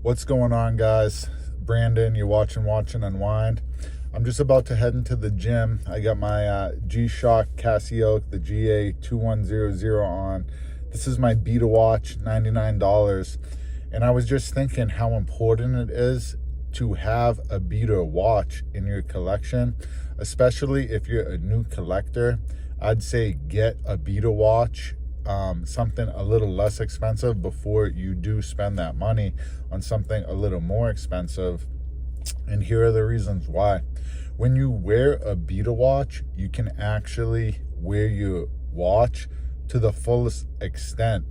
What's going on, guys? Brandon, you're watching Unwind. I'm just about to head into the gym. I got my G-Shock Casio, the GA2100 on. This is my beta watch, $99. And I was just thinking how important it is to have a beta watch in your collection, especially if you're a new collector. I'd say get a beta watch, something a little less expensive before you do spend that money on something a little more expensive. And here are the reasons why. When you wear a beta watch, you can actually wear your watch to the fullest extent.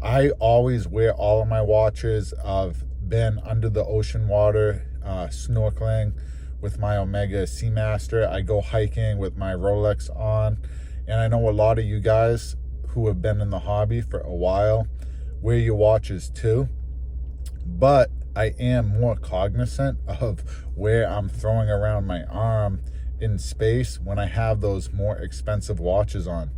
I always wear all of my watches. I've been under the ocean water, snorkeling with my Omega Seamaster. I go hiking with my Rolex on. And I know a lot of you guys who have been in the hobby for a while wear your watches too. But I am more cognizant of where I'm throwing around my arm in space when I have those more expensive watches on.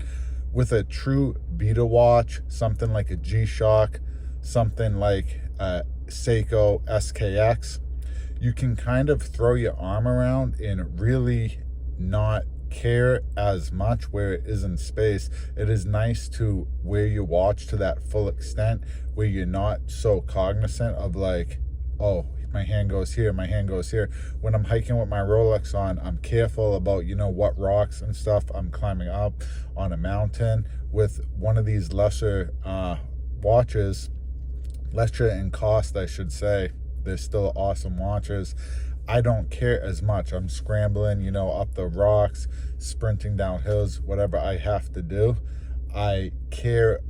With a true beta watch, something like a G-Shock, something like a Seiko SKS, you can kind of throw your arm around and really not care as much where it is in space. It is nice to wear your watch to that full extent where you're not so cognizant of like, oh, my hand goes here, my hand goes here. When I'm hiking with my Rolex on, I'm careful about, what rocks and stuff I'm climbing up on a mountain. With one of these lesser watches, lesser in cost, I should say, they're still awesome watches. I don't care as much. I'm scrambling, up the rocks, sprinting down hills, whatever I have to do. I care,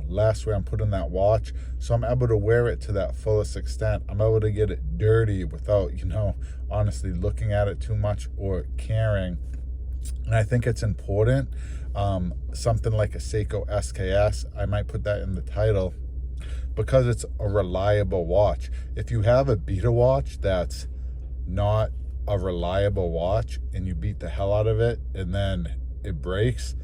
less where I'm putting that watch. So I'm able to wear it to that fullest extent. I'm able to get it dirty without, honestly looking at it too much or caring. And I think it's important. Something like a Seiko SKS, I might put that in the title, because it's a reliable watch. If you have a beta watch that's not a reliable watch and you beat the hell out of it and then it breaks,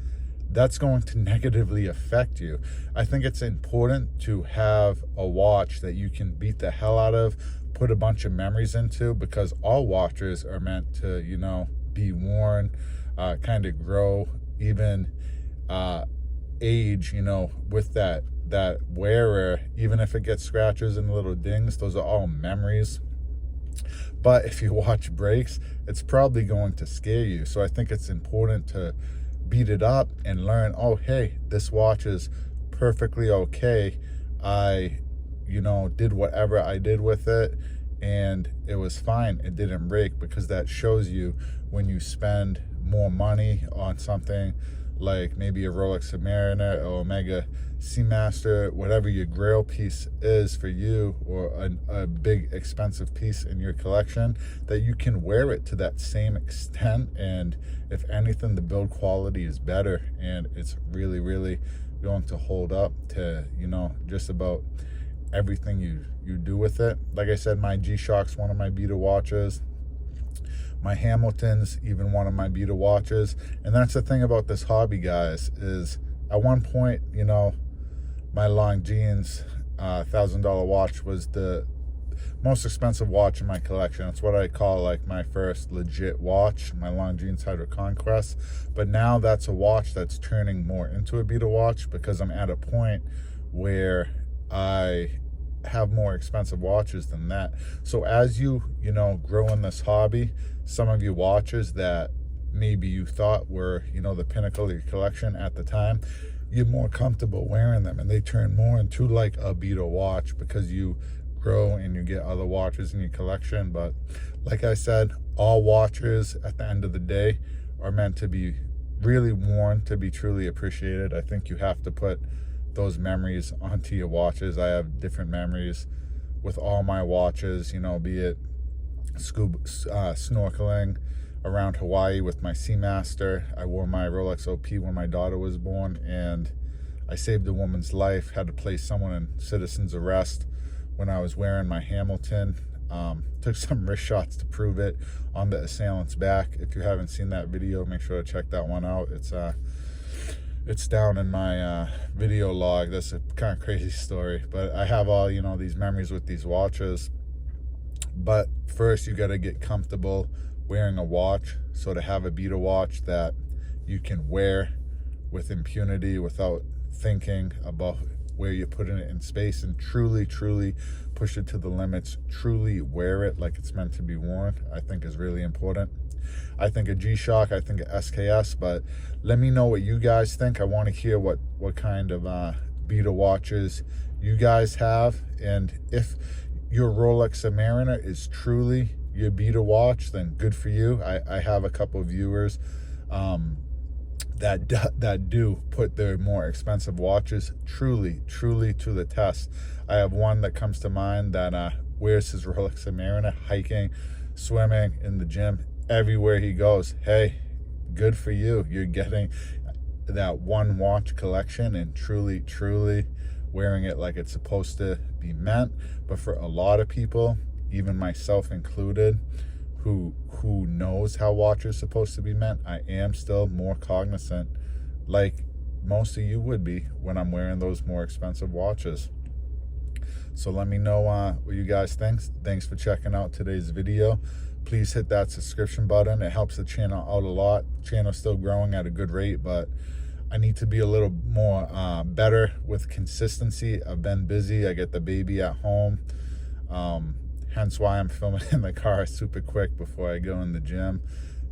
that's going to negatively affect you. I think it's important to have a watch that you can beat the hell out of, put a bunch of memories into, because all watches are meant to, be worn, kind of grow, even age, with that wearer. Even if it gets scratches and little dings, those are all memories. But if your watch breaks, it's probably going to scare you. So I think it's important to beat it up and learn, oh, hey, this watch is perfectly okay. I, did whatever I did with it and it was fine. It didn't break, because that shows you when you spend more money on something like maybe a Rolex Submariner or Omega Seamaster, whatever your grail piece is for you, or a big expensive piece in your collection, that you can wear it to that same extent. And if anything, the build quality is better and it's really, really going to hold up to, just about everything you do with it. Like I said, my G-Shock's one of my beta watches. My Hamilton's even one of my beta watches. And that's the thing about this hobby, guys, is at one point, my Longines $1,000 watch was the most expensive watch in my collection. It's what I call like my first legit watch, my Longines Hydro Conquest. But now that's a watch that's turning more into a beta watch, because I'm at a point where I have more expensive watches than that. So as you grow in this hobby, some of your watches that maybe you thought were the pinnacle of your collection at the time, you're more comfortable wearing them and they turn more into like a beta watch, because you grow and you get other watches in your collection. But like I said, all watches at the end of the day are meant to be really worn to be truly appreciated. I think you have to put those memories onto your watches. I have different memories with all my watches, be it scuba snorkeling around Hawaii with my Seamaster. I wore my Rolex OP when my daughter was born, and I saved a woman's life, had to place someone in citizen's arrest when I was wearing my Hamilton. Took some wrist shots to prove it on the assailant's back. If you haven't seen that video, make sure to check that one out. It's down in my video log. That's a kind of crazy story, but I have all these memories with these watches. But first you got to get comfortable wearing a watch. So to have a beater watch that you can wear with impunity without thinking about where you're putting it in space, and truly push it to the limits, truly wear it like it's meant to be worn, I think is really important. I think a G-Shock, I think a SKS, but let me know what you guys think. I want to hear what kind of beater watches you guys have, and if your Rolex Submariner is truly your beater watch, then good for you. I have a couple of viewers that do put their more expensive watches truly to the test. I have one that comes to mind that wears his Rolex Submariner hiking, swimming, in the gym, everywhere he goes. Hey, good for you. You're getting that one watch collection and truly wearing it like it's supposed to be meant. But for a lot of people, even myself included, who knows how watches supposed to be meant, I am still more cognizant, like most of you would be, when I'm wearing those more expensive watches. So let me know what you guys think. Thanks for checking out today's video. Please hit that subscription button. It helps the channel out a lot. Channel's still growing at a good rate, but I need to be a little more better with consistency. I've been busy. I get the baby at home. Hence why I'm filming in the car super quick before I go in the gym.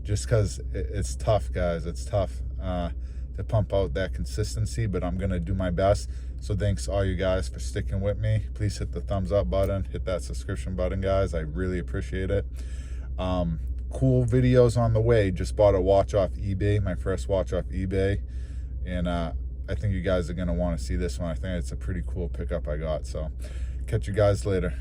Just because it's tough, guys. It's tough to pump out that consistency, but I'm going to do my best. So thanks all you guys for sticking with me. Please hit the thumbs up button. Hit that subscription button, guys. I really appreciate it. Cool videos on the way. Just bought a watch off eBay, my first watch off eBay. And I think you guys are going to want to see this one. I think it's a pretty cool pickup I got. So catch you guys later.